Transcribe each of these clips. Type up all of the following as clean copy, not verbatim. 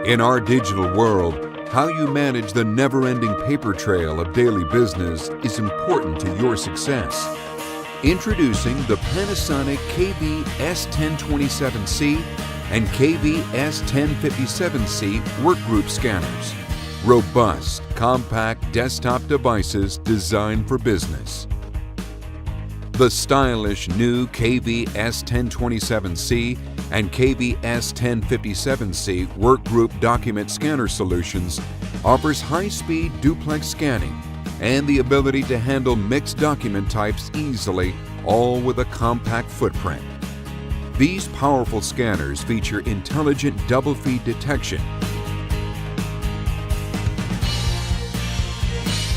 In our digital world, how you manage the never-ending paper trail of daily business is important to your success. Introducing the Panasonic S1027C and S1057C workgroup scanners. Robust, compact desktop devices designed for business. The stylish new S1027C and S1057C workgroup document scanner solutions offers high-speed duplex scanning and the ability to handle mixed document types easily, all with a compact footprint. These powerful scanners feature intelligent double feed detection.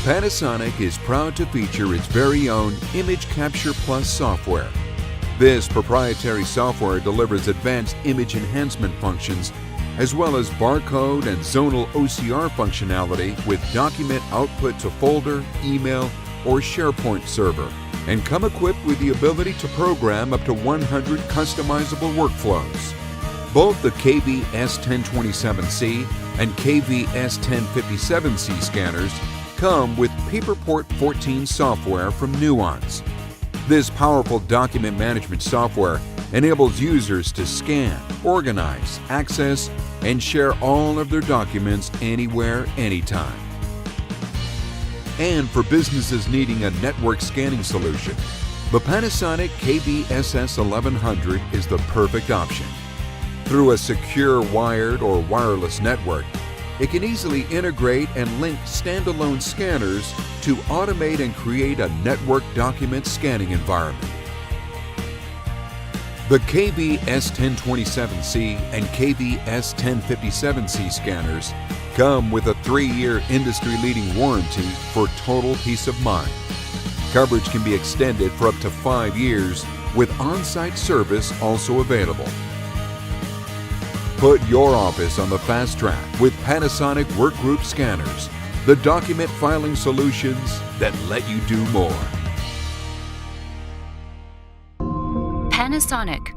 Panasonic is proud to feature its very own Image Capture Plus software. This proprietary software delivers advanced image enhancement functions as well as barcode and zonal OCR functionality with document output to folder, email, or SharePoint server, and come equipped with the ability to program up to 100 customizable workflows. Both the S1027C and S1057C scanners come with Paperport 14 software from Nuance. This powerful document management software enables users to scan, organize, access, and share all of their documents anywhere, anytime. And for businesses needing a network scanning solution, the Panasonic KBSS1100 is the perfect option. Through a secure wired or wireless network, it can easily integrate and link standalone scanners to automate and create a network document scanning environment. The S1027C and S1057C scanners come with a 3-year industry-leading warranty for total peace of mind. Coverage can be extended for up to 5 years with on-site service also available. Put your office on the fast track with Panasonic Workgroup Scanners, the document filing solutions that let you do more. Panasonic.